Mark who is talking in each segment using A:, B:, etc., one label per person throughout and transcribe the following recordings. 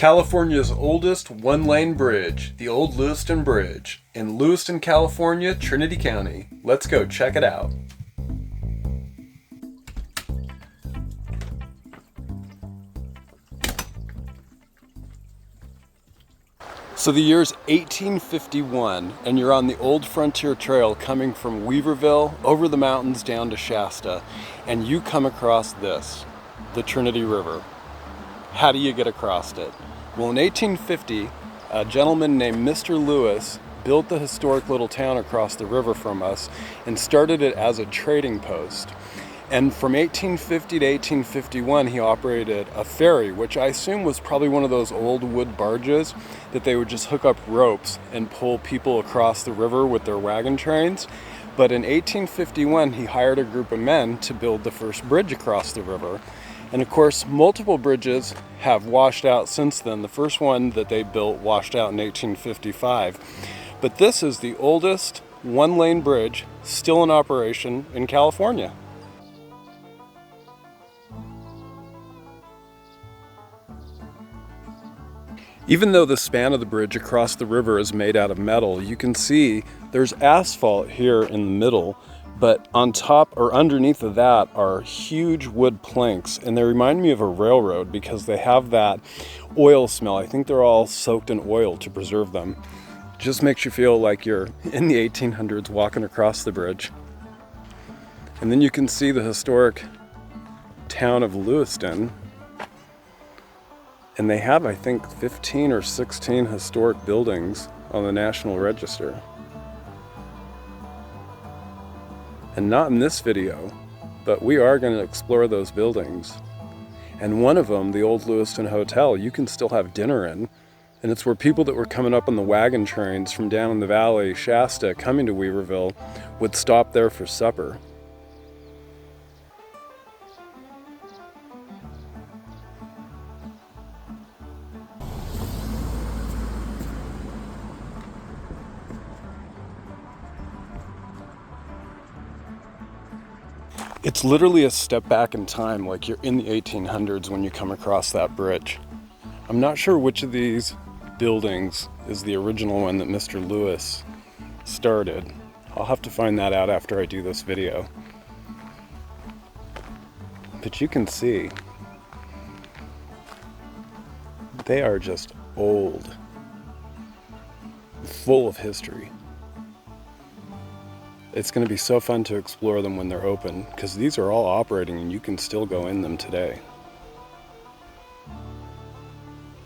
A: California's oldest one-lane bridge, the Old Lewiston Bridge, in Lewiston, California, Trinity County. Let's go check it out. So the year's 1851, and you're on the Old Frontier Trail coming from Weaverville over the mountains down to Shasta, and you come across this, the Trinity River. How do you get across it? Well, in 1850, a gentleman named Mr. Lewis built the historic little town across the river from us and started it as a trading post. And from 1850 to 1851, he operated a ferry, which I assume was probably one of those old wood barges that they would just hook up ropes and pull people across the river with their wagon trains. But in 1851, he hired a group of men to build the first bridge across the river. And of course, multiple bridges have washed out since then. The first one that they built washed out in 1855. But this is the oldest one-lane bridge still in operation in California. Even though the span of the bridge across the river is made out of metal, you can see there's asphalt here in the middle, but on top or underneath of that are huge wood planks, and they remind me of a railroad because they have that oil smell. I think they're all soaked in oil to preserve them. Just makes you feel like you're in the 1800s walking across the bridge. And then you can see the historic town of Lewiston. And they have, I think, 15 or 16 historic buildings on the National Register. And not in this video, but we are going to explore those buildings. And one of them, the Old Lewiston Hotel, you can still have dinner in. And it's where people that were coming up on the wagon trains from down in the valley, Shasta, coming to Weaverville, would stop there for supper. It's literally a step back in time, like you're in the 1800s when you come across that bridge. I'm not sure which of these buildings is the original one that Mr. Lewis started. I'll have to find that out after I do this video. But you can see, they are just old, full of history. It's going to be so fun to explore them when they're open, because these are all operating and you can still go in them today.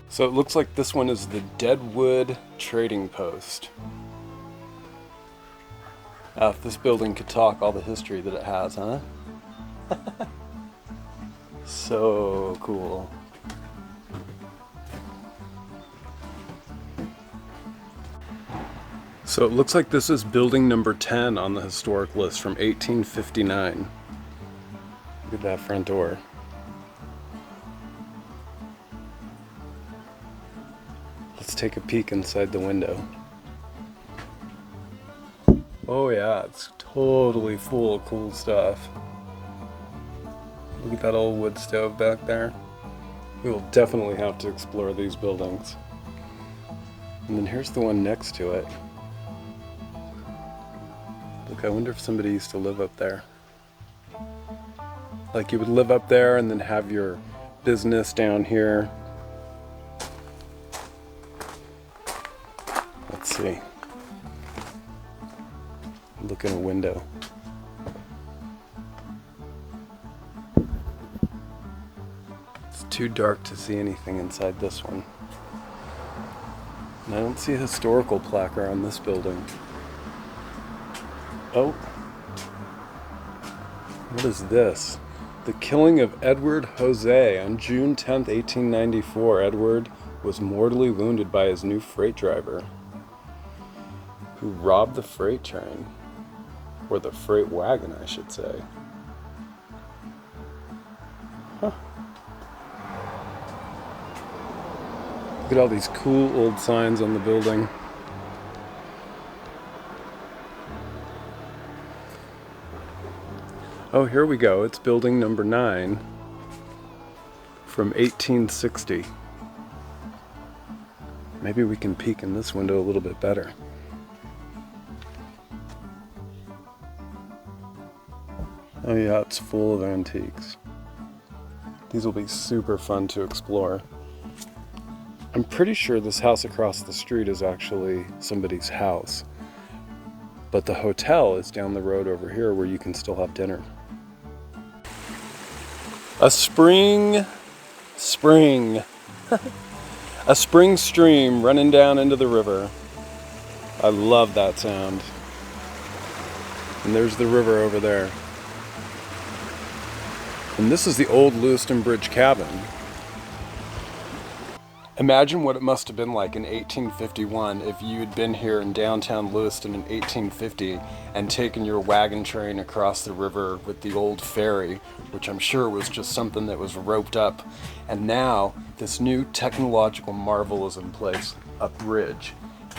A: So it looks like this one is the Deadwood Trading Post. If this building could talk, all the history that it has, huh? So cool. So it looks like this is building number 10 on the historic list from 1859. Look at that front door. Let's take a peek inside the window. Oh yeah, it's totally full of cool stuff. Look at that old wood stove back there. We will definitely have to explore these buildings. And then here's the one next to it. Look, I wonder if somebody used to live up there. Like you would live up there and then have your business down here. Let's see. Look in a window. It's too dark to see anything inside this one. And I don't see a historical plaque around this building. Oh, what is this? The killing of Edward Jose on June 10th, 1894. Edward was mortally wounded by his new freight driver, who robbed the freight train, or the freight wagon, I should say. Huh. Look at all these cool old signs on the building. Oh, here we go. It's building number 9 from 1860. Maybe we can peek in this window a little bit better. Oh yeah, it's full of antiques. These will be super fun to explore. I'm pretty sure this house across the street is actually somebody's house, but the hotel is down the road over here where you can still have dinner. A spring a spring stream running down into the river. I love that sound. And there's the river over there. And this is the Old Lewiston Bridge cabin. Imagine what it must have been like in 1851 if you had been here in downtown Lewiston in 1850 and taken your wagon train across the river with the old ferry, which I'm sure was just something that was roped up. And now this new technological marvel is in place, a bridge.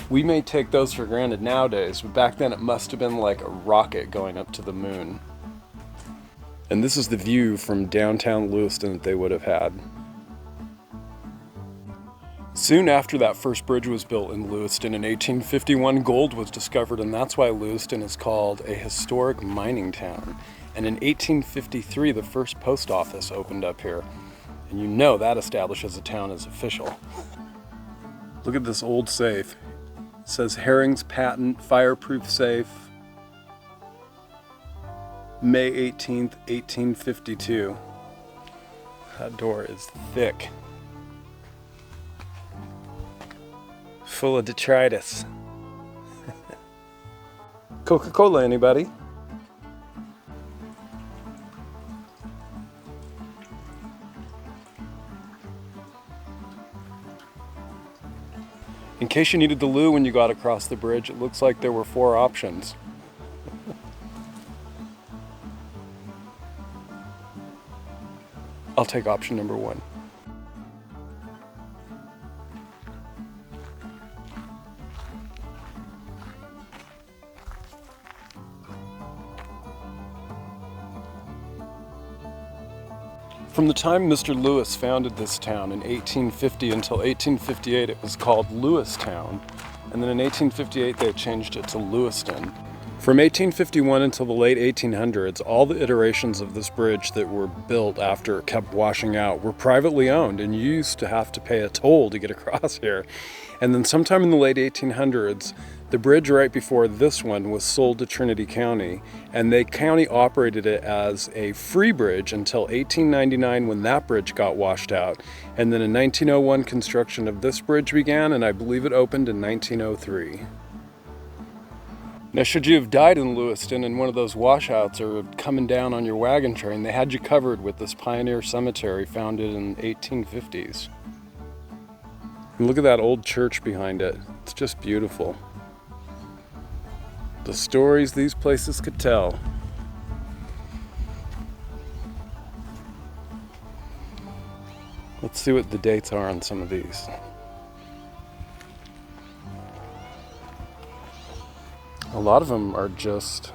A: We may take those for granted nowadays, but back then it must have been like a rocket going up to the moon. And this is the view from downtown Lewiston that they would have had. Soon after that first bridge was built in Lewiston in 1851, gold was discovered, and that's why Lewiston is called a historic mining town. And in 1853, the first post office opened up here. And you know that establishes a town as official. Look at this old safe. It says Herring's Patent Fireproof Safe, May 18th, 1852. That door is thick. Full of detritus. Coca-Cola, anybody? In case you needed the loo when you got across the bridge, it looks like there were 4 options. I'll take option number 1. From the time Mr. Lewis founded this town in 1850 until 1858, it was called Lewistown, and then in 1858 they changed it to Lewiston. From 1851 until the late 1800s, all the iterations of this bridge that were built after it kept washing out were privately owned, and you used to have to pay a toll to get across here. And then sometime in the late 1800s, the bridge right before this one was sold to Trinity County, and the county operated it as a free bridge until 1899 when that bridge got washed out. And then in 1901, construction of this bridge began, and I believe it opened in 1903. Now, should you have died in Lewiston in one of those washouts or coming down on your wagon train, they had you covered with this pioneer cemetery founded in the 1850s. And look at that old church behind it. It's just beautiful. The stories these places could tell. Let's see what the dates are on some of these. A lot of them are just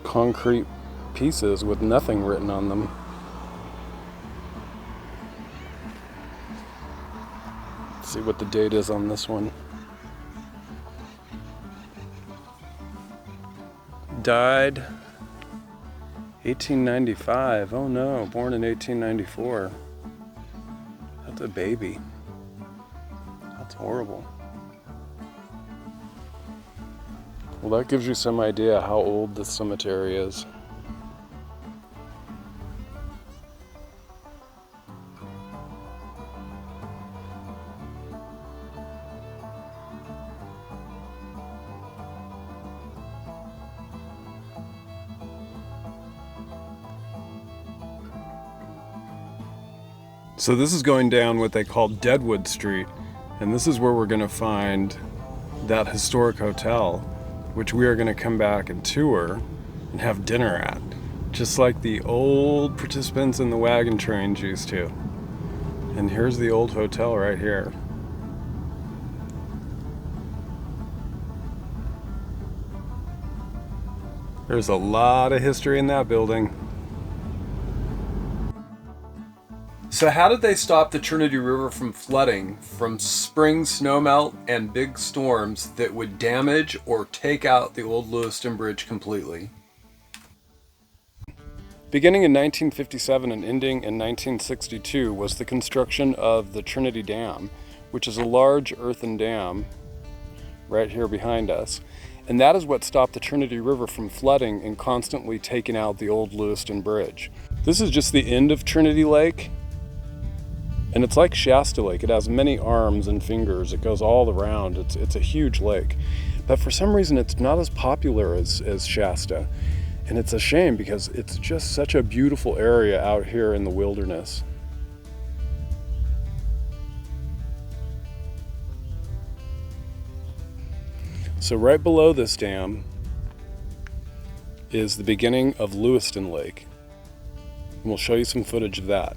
A: concrete pieces with nothing written on them. Let's see what the date is on this one. Died 1895. Oh no, born in 1894. That's a baby. That's horrible. Well, that gives you some idea how old this cemetery is. So this is going down what they call Deadwood Street, and this is where we're going to find that historic hotel, which we are going to come back and tour and have dinner at, just like the old participants in the wagon trains used to. And here's the old hotel right here. There's a lot of history in that building. So how did they stop the Trinity River from flooding from spring snowmelt and big storms that would damage or take out the Old Lewiston Bridge completely? Beginning in 1957 and ending in 1962 was the construction of the Trinity Dam, which is a large earthen dam right here behind us. And that is what stopped the Trinity River from flooding and constantly taking out the Old Lewiston Bridge. This is just the end of Trinity Lake. And it's like Shasta Lake. It has many arms and fingers. It goes all around. It's a huge lake. But for some reason, it's not as popular as Shasta. And it's a shame because it's just such a beautiful area out here in the wilderness. So right below this dam is the beginning of Lewiston Lake. And we'll show you some footage of that.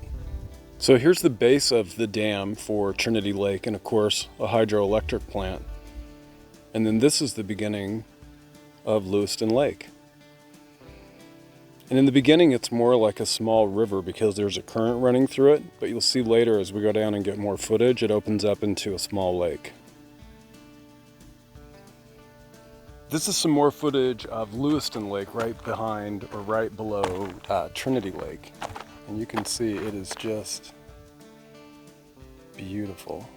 A: So here's the base of the dam for Trinity Lake, and of course a hydroelectric plant. And then this is the beginning of Lewiston Lake. And in the beginning it's more like a small river because there's a current running through it, but you'll see later as we go down and get more footage, it opens up into a small lake. This is some more footage of Lewiston Lake right behind or right below Trinity Lake. And you can see it is just beautiful.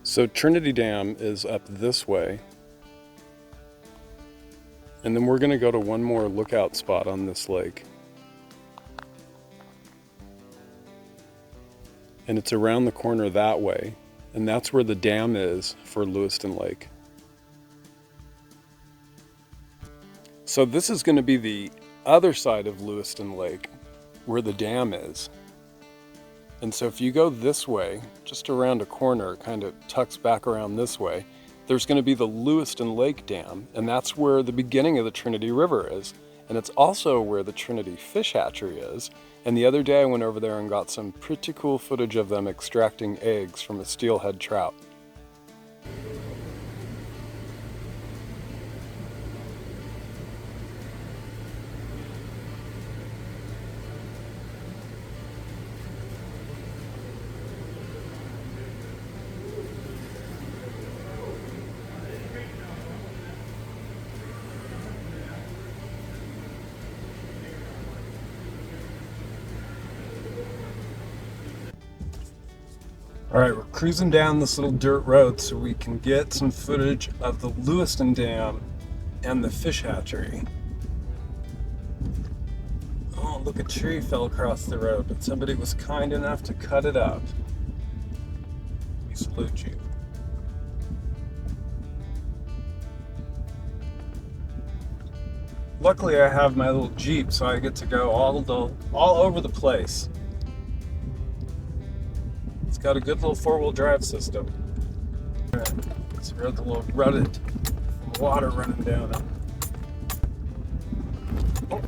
A: So Trinity Dam is up this way. And then we're going to go to one more lookout spot on this lake. And it's around the corner that way. And that's where the dam is for Lewiston Lake. So this is going to be the other side of Lewiston Lake where the dam is. And so if you go this way, just around a corner, kind of tucks back around this way, there's going to be the Lewiston Lake Dam, and that's where the beginning of the Trinity River is. And it's also where the Trinity Fish Hatchery is. And the other day I went over there and got some pretty cool footage of them extracting eggs from a steelhead trout. All right, we're cruising down this little dirt road so we can get some footage of the Lewiston Dam and the fish hatchery. Oh, look, a tree fell across the road, but somebody was kind enough to cut it up. We salute you. Luckily, I have my little Jeep, so I get to go all over the place. It's got a good little four-wheel drive system. This road's a little rutted from water running down it. Oh.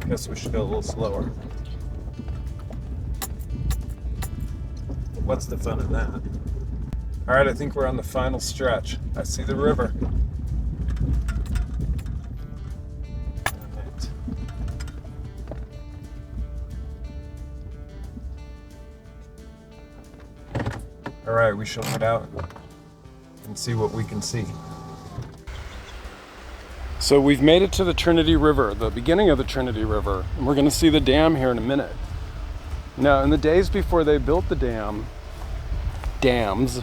A: Guess we should go a little slower. What's the fun in that? All right, I think we're on the final stretch. I see the river. All right, we shall head out and see what we can see. So we've made it to the Trinity River, the beginning of the Trinity River, and we're going to see the dam here in a minute. Now, in the days before they built the dams,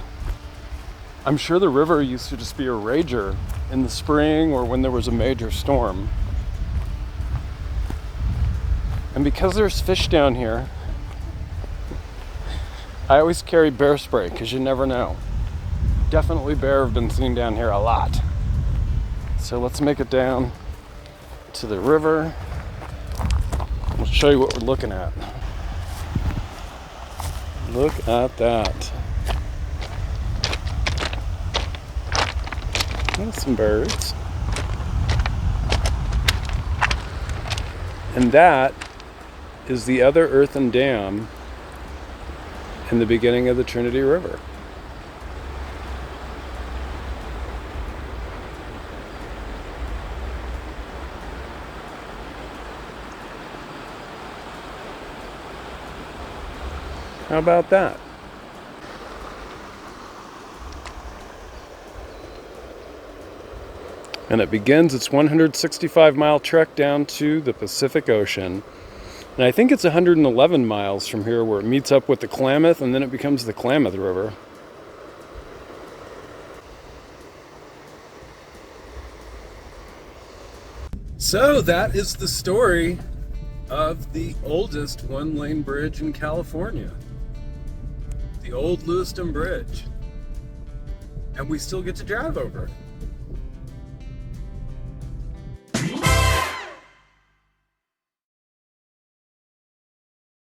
A: I'm sure the river used to just be a rager in the spring or when there was a major storm. And because there's fish down here, I always carry bear spray because you never know. Definitely bear have been seen down here a lot. So let's make it down to the river. I'll show you what we're looking at. Look at that. There's some birds. And that is the other earthen dam in the beginning of the Trinity River. How about that? And it begins its 165-mile trek down to the Pacific Ocean. And I think it's 111 miles from here where it meets up with the Klamath, and then it becomes the Klamath River. So that is the story of the oldest one-lane bridge in California, the Old Lewiston Bridge. And we still get to drive over it.